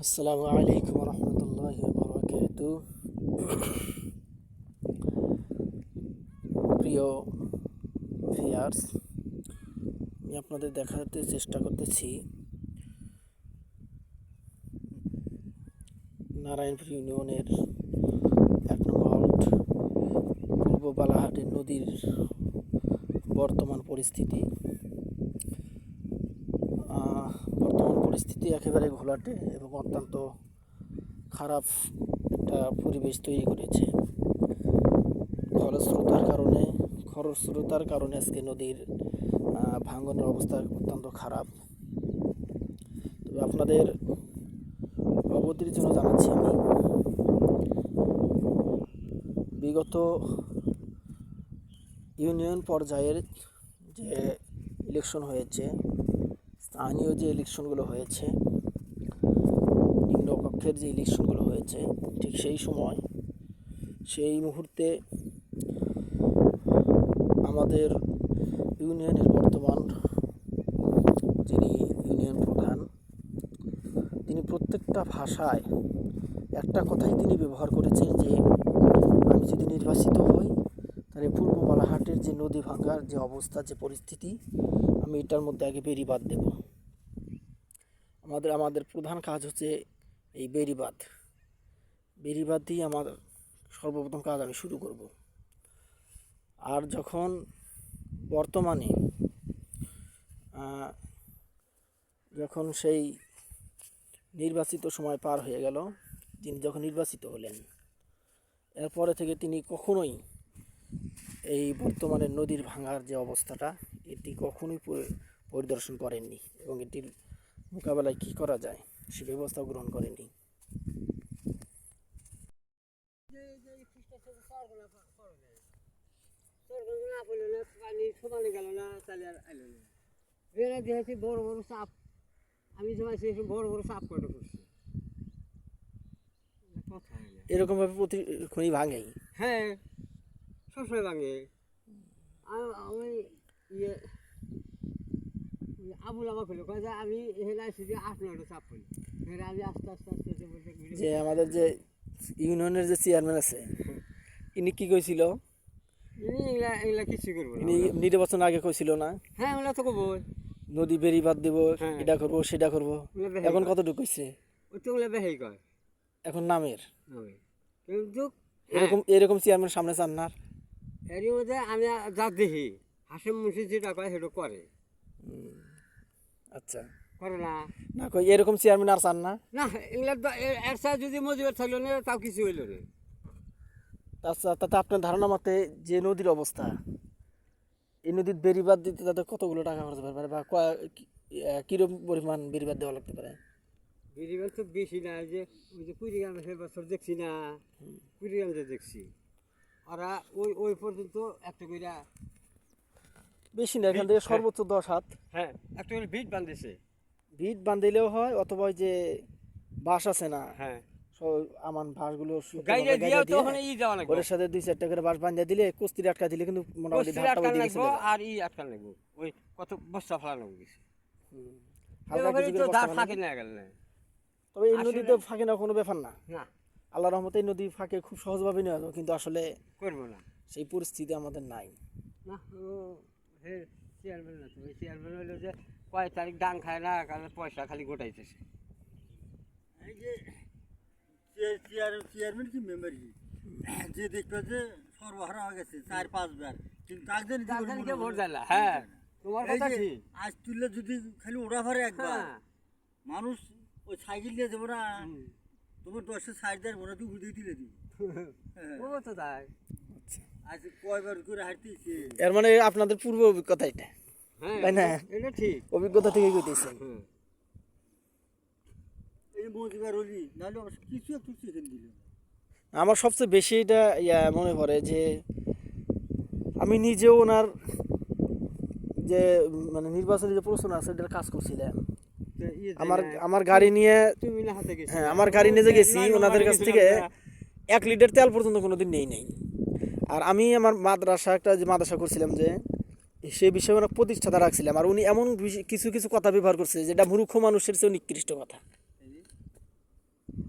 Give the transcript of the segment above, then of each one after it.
আসসালামু আলাইকুম রহমতুল্লাহি বারাকাতু। প্রিয় ভিউয়ার্স, আমি আপনাদের দেখাতে চেষ্টা করতেছি নারায়ণপুর ইউনিয়নের 1 নং ওয়ার্ড পূর্ব বালাহাটের নদীর বর্তমান পরিস্থিতি। বর্তমান পরিস্থিতি একেবারে ঘোলাটে এবং অত্যন্ত খারাপ একটা পরিবেশ তৈরি করেছে। খরস্রোতার কারণে আজকে নদীর ভাঙনের অবস্থা অত্যন্ত খারাপ। তবে আপনাদের অবগতির জন্য জানাচ্ছি, আমি বিগত ইউনিয়ন পর্যায়ের যে ইলেকশন হয়েছে, স্থানীয় যে ইলেকশনগুলো হয়েছে, নিম্নকক্ষের যে ইলেকশনগুলো হয়েছে, ঠিক সেই মুহূর্তে আমাদের ইউনিয়নের বর্তমান যিনি ইউনিয়ন প্রধান, তিনি প্রত্যেকটা ভাষায় একটা কথাই তিনি ব্যবহার করেছেন যে আমি যদি নির্বাচিত হই তাহলে পূর্ব বালাহাটের যে নদী ভাঙার যে অবস্থা, যে পরিস্থিতি, আমি এটার মধ্যে আগে বেড়িবাঁধ দেব। আমাদের প্রধান কাজ হচ্ছে এই বেড়িবাঁধ দিয়ে আমার সর্বপ্রথম কাজ আমি শুরু করব। আর যখন সেই নির্বাচিত সময় পার হয়ে গেল, তিনি যখন নির্বাচিত হলেন, এরপরে থেকে তিনি কখনোই এই বর্তমানে নদীর ভাঙার যে অবস্থাটা, এটি কখনোই পরিদর্শন করেননি এবং এটির মোকাবেলায় কী করা যায় সে ব্যবস্থা গ্রহণ করেননি। বড় বড় চাপ আমি বড় বড় চাপ করে করছি। এরকম ভাবে প্রতিক্ষণই ভাঙেই। হ্যাঁ, সবসময় ভাঙে। আমি ইয়ে আবুল আমা করলো যে আমি এখানে আসছি যে 8-9টা চাপ করি। আমি আস্তে আস্তে যে আমাদের যে ইউনিয়নের যে চেয়ারম্যান আছে, ইনি কি কইছিল? এগুলা কিছু করবো না। নির্বাচন আগে কইছিল না? হ্যাঁ, ওগুলা তো করবো। নদী বেড়িবাঁধ দেব, এটা করবো সেটা করবো। এখন কতটুকু কইছে? ওই তো ওগুলা বেহাই কয় এখন নামের। কিন্তু এরকম চেয়ারম্যান সামনে চান না। এর মধ্যে আমি যা দেখি হাসিম মুন্সি যেটা কয় সেটা করে। আচ্ছা, করে না না কই এরকম চেয়ারম্যান আর চান না? না, এগুলা এর সাথে যদি মজুর থাকলো না তাও কিছু হইল না। তাতে আপনার ধারণা মতে যে নদীর অবস্থা, এই নদীর বেড়িবাঁধ দিতে তাদের কতগুলো টাকা খরচ হতে পারে বা কিরকম পরিমাণ বেড়িবাঁধ দেওয়া লাগতে পারে? বেড়িবাঁধ তো বেশি না, যে ওই যে কুড়িগ্রাম সে বছর দেখছি না, কুড়িগ্রাম যে দেখছি ওরা ওই পর্যন্ত একটা করে বেশি না, এখান থেকে সর্বোচ্চ 10 হাত। হ্যাঁ, একটা করে ভিট বাঁধেছে। ভিট বাঁধিলেও হয়, অথবা ওই যে বাঁশ আছে না, হ্যাঁ, আমান বাঁশগুলো ওর সাথে 2-4টা করে বাঁশ বাঁধিয়ে দিলে, কুস্তির আটকা দিলে কিন্তু মোটামুটি ধারটা ওই দিকে চলে যায়। আর আটকান লাগবো, ওই কত বস্তা ফেলানো গেছে। হালকা কিছু করে বস্তা ফাঁকে না গেল না। তবে এই নদীতে ফাঁকে না কোনো ব্যাপার না। না, আল্লাহর রহমতে এই নদী ফাঁকে খুব সহজভাবে নেওয়া যাবে, কিন্তু আসলে করবো না, সেই পরিস্থিতি আমাদের নাই। না, চেয়ারম্যান না, তো ওই চেয়ারম্যান হইলো যে কয় তারিখ দান খায় না, কারণ পয়সা খালি গোটাইতেছে। এই যে চেয়ারম্যান কি মেম্বার কি যে দেখবে যে সর্বহারা হয়ে গেছে 4-5 বার, কিন্তু তাকে ভোট দেয় না। হ্যাঁ, তোমার কথা ঠিক। আজ তুললে যদি খালি ওরা ভরে একবার, হ্যাঁ, মানুষ ওই সাইকেল নিয়ে যাবো না, তোমার 10-এর সাইড দেয় মনে তুই উঠে দিলে দিই। ও তো তাই। আজ কয়বার করে হাঁটতেছে। এর মানে আপনাদের পূর্ব অভিজ্ঞতা এটা, হ্যাঁ, তাই না? এটা ঠিক, অভিজ্ঞতা থেকে কইতেছেন। এই মজিবার হলি নাহলে কিছু একটু চিকেন দিল। আমার সবচেয়ে বেশি এটা মনে পড়ে যে আমি নিজেও ওনার যে মানে নির্বাচনী যে প্রশ্ন আছে এটার কাজ করছিলাম। আমার গাড়ি নিয়ে, হ্যাঁ, আমার গাড়ি নিয়ে যে গেছি ওনাদের কাছ থেকে 1 লিটার তেল পর্যন্ত কোনোদিন নেই নাই। আর আমি আমার একটা যে মাদ্রাসা করছিলাম, যে সেই বিষয়ে অনেক প্রতিষ্ঠাতা রাখছিলাম, আর উনি এমন কিছু কথা ব্যবহার করছে যেটা মূর্খ মানুষের চেয়ে নিকৃষ্ট কথা।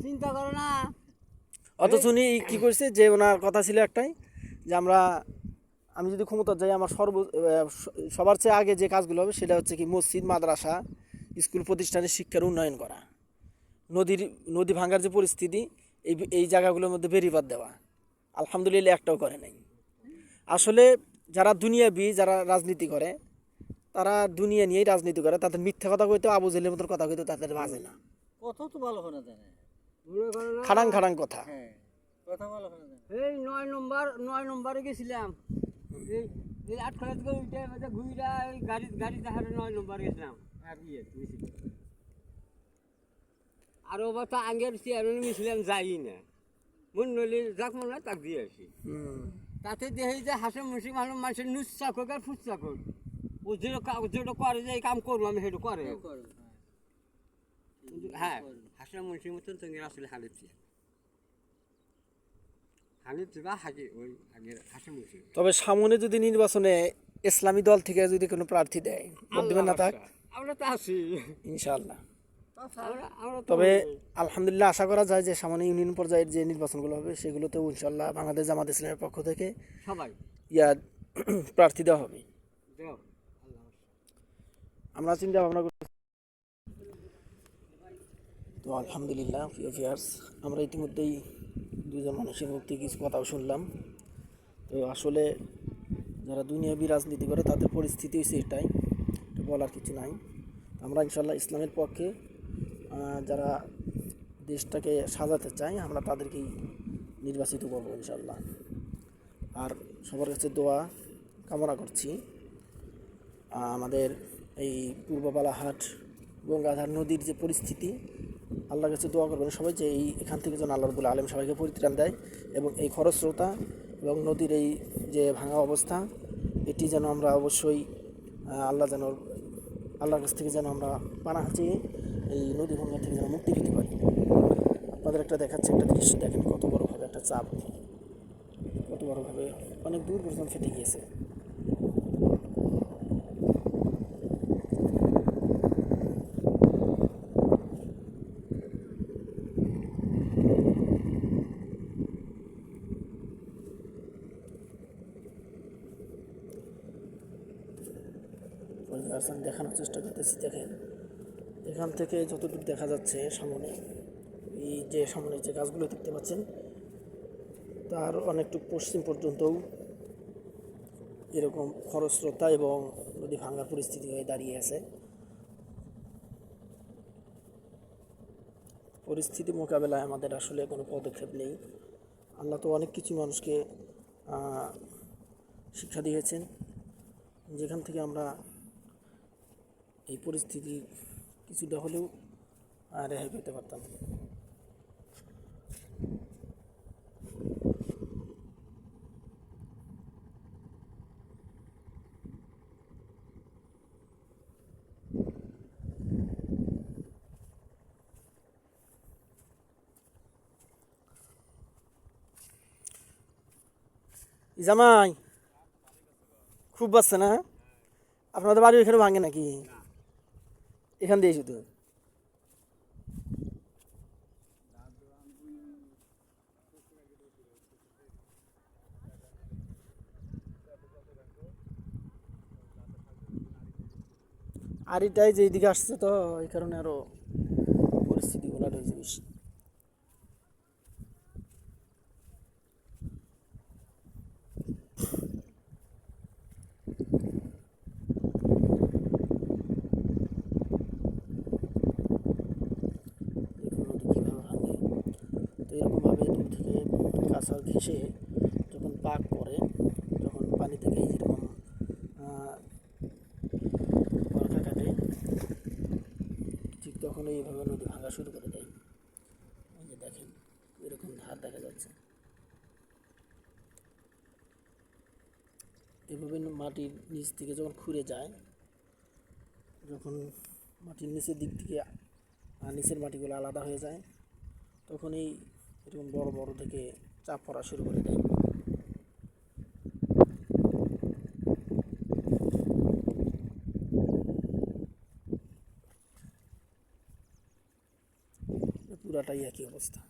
চিন্তা করো না। অথচ উনি কি করছে যে ওনার কথা ছিল একটাই যে আমি যদি ক্ষমতা যাই আমার সবার চেয়ে আগে যে কাজগুলো হবে সেটা হচ্ছে কি মসজিদ মাদ্রাসা স্কুল প্রতিষ্ঠানের শিক্ষার উন্নয়ন করা, নদী ভাঙার যে পরিস্থিতি এই জায়গাগুলোর মধ্যে বেড়িবাঁধ দেওয়া। আলহামদুলিল্লাহ একটাও করে নাই। আসলে যারা দুনিয়াবি যারা রাজনীতি করে তারা দুনিয়া নিয়েই রাজনীতি করে, তাদের মিথ্যা কথা কইতে আবু জেলের মতো কথা কইতে তাদের বাজে না, কত তো ভালো হয় না জানে। মনে করো না, খাড়াং খাড়াং কথা। হ্যাঁ, কথা ভালো হয় না জানে। এই 9 নম্বরে গেছিলাম, এই 8 থেকে উঠে ঘুরা ওই গাড়ি দেখারে 9 নম্বর গেছিলাম। আর ইয়ে আর ও তো আগের চেয়ারম্যান মিছিলাম যাই না, মন নইলে যাক মনে হয় তাক দিয়ে আসি। তাতে দেখি যে হাসে মুসি মানুষের নুস চাকর আর ফুস চাকর, ও যেটা করে যে এই কাম করবো আমি সেটা করে। হ্যাঁ, হাসিনা মুন্সির মতন সঙ্গে আসলে হানিফ বা হাজি ওই আগের হাসিনা মুন্সি। তবে সামনে যদি নির্বাচনে ইসলামী দল থেকে যদি কোনো প্রার্থী দেয় ভোট দেবেন না তাক? আমরা তো আছি ইনশাআল্লাহ। আমরা তো তবে আলহামদুলিল্লাহ আশা করা যায় যে সামনে ইউনিয়ন পর্যায়ের যে নির্বাচনগুলো হবে সেগুলোতেও ইনশাআল্লাহ বাংলাদেশ জামাত ইসলামের পক্ষ থেকে সবাই প্রার্থী দেওয়া হবে। দেও আমরা চিন্তা ভাবনা করছি। তো আলহামদুলিল্লাহ প্রিয় ভিউয়ার্স, আমরা ইতিমধ্যেই দুজন মানুষের মুখ থেকে কিছু কথাও শুনলাম। তো আসলে যারা দুনিয়াবি রাজনীতি করে তাদের পরিস্থিতি হচ্ছে এটাই, বলার কিছু নাই। আমরা ইনশাল্লাহ ইসলামের পক্ষে যারা দেশটাকে সাজাতে চায় আমরা তাদেরকেই নির্বাচিত করবো ইনশাল্লাহ। আর সবার কাছে দোয়া কামনা করছি আমাদের এই পূর্ব বালাহাট গঙ্গাধার নদীর যে পরিস্থিতি, আল্লাহর কাছে দোয়া করবেন সবাই যে এখান থেকে যেন আল্লাহ রাব্বুল আলামিন সবাইকে পরিত্রাণ দেয় এবং এই খরস্রোতা এবং নদীর এই যে ভাঙা অবস্থা এটি যেন আমরা অবশ্যই আল্লাহর কাছ থেকে যেন আমরা পানা চেয়ে এই নদী ভাঙা থেকে যেন মুক্তি পেতে পারি। আপনাদের একটা দেখাচ্ছে একটা দৃশ্য, দেখেন কত বড়োভাবে একটা চাপ, কত বড়োভাবে অনেক দূর পর্যন্ত ফেটে গিয়েছে। দেখানোর চেষ্টা করতেছি, দেখেন এখান থেকে যতদূর দেখা যাচ্ছে সামনে, এই যে সামনে যে গাছগুলো দেখতে পাচ্ছেন তার অনেকটুকু পশ্চিম পর্যন্তও এরকম খরস্রোতা এবং নদী ভাঙার পরিস্থিতি হয়ে দাঁড়িয়ে আছে। পরিস্থিতি মোকাবেলায় আমাদের আসলে কোনো পদক্ষেপ নেই। আল্লাহ তো অনেক কিছু মানুষকে শিক্ষা দিয়েছেন যেখান থেকে আমরা এই পরিস্থিতি কিছুটা হলেও রেহাই পেতে পারতাম। জামাই খুব বাচ্চা না? আপনাদের বাড়ি ওইখানে ভাঙে নাকি? এখান দিয়ে শুধু আর এটাই যে এইদিকে আসছে তো এই কারণে আরো পরিস্থিতি গোলা রয়েছে বেশি। তো এরকমভাবে দূর থেকে কাঁচা ঘেঁষে যখন পাক পড়ে, যখন পানি থেকে যেরকম বরখা কাটে ঠিক তখন এইভাবে নদী ভাঙা শুরু করে দেয়। এই যে দেখেন এরকম ধার দেখা যাচ্ছে, এভাবে মাটির নিচ থেকে যখন খুঁড়ে যায়, যখন মাটির নিচের দিক থেকে নিচের মাটিগুলো আলাদা হয়ে যায় তখনই এরকম বড় বড় থেকে চাপ পড়া শুরু করে দেয়। পুরাটাই একই অবস্থা।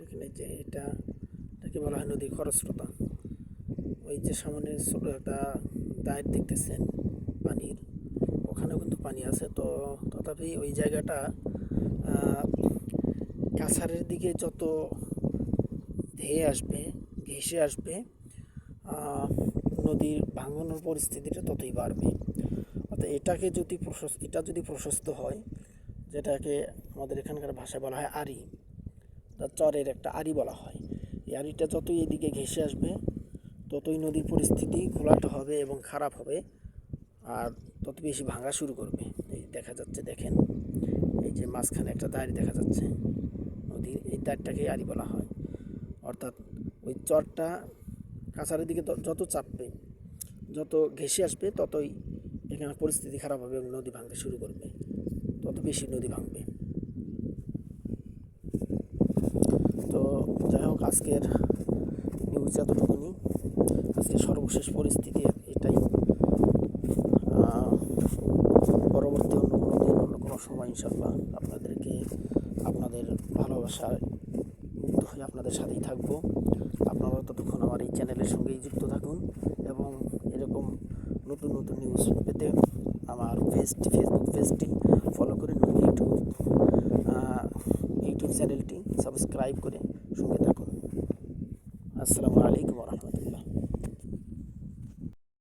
এখানে যে এটাকে বলা হয় নদীর খরস্রোতা। ওই যে সামনে ছোট একটা দাঁড় দেখতেছেন পানির, ওখানেও কিন্তু পানি আছে। তো তথাপি ওই জায়গাটা কাছাড়ের দিকে যত ধেয়ে আসবে, ভেসে আসবে, নদীর ভাঙনের পরিস্থিতিটা ততই বাড়বে। অর্থাৎ এটা যদি প্রশস্ত হয়, যেটাকে আমাদের এখানকার ভাষায় বলা হয় আড়ি, চরের একটা আড়ি বলা হয়, এই আড়িটা যতই এদিকে ঘেসে আসবে ততই নদীর পরিস্থিতি ঘোলাটে হবে এবং খারাপ হবে, আর তত বেশি ভাঙা শুরু করবে। এই দেখা যাচ্ছে, দেখেন এই যে মাঝখানে একটা দাঁড়ি দেখা যাচ্ছে নদীর, এই দাঁড়টাকে আড়ি বলা হয়। অর্থাৎ ওই চরটা কাছাড়ের দিকে যত চাপবে, যত ঘেসে আসবে, ততই এখানে পরিস্থিতি খারাপ হবে এবং নদী ভাঙতে শুরু করবে, তত বেশি নদী ভাঙবে। তো যাই হোক, আজকের নিউজ এতটুকুনি, আজকের সর্বশেষ পরিস্থিতি এটাই। পরবর্তী অন্য কোনো দিন, অন্য কোনো সময় ইনশাল্লাহ আপনাদেরকে আপনাদের ভালোবাসায় মুগ্ধ হয়ে আপনাদের সাথেই থাকবো। আপনারা ততক্ষণ আমার এই চ্যানেলের সঙ্গেই যুক্ত থাকুন এবং এরকম নতুন নতুন নিউজ পেতে আমার ফেসবুক পেজটি ফলো করে নিন, ইউটিউব চ্যানেলটি সাবস্ক্রাইব করে সঙ্গে থাকুন। আসসালামু আলাইকুম।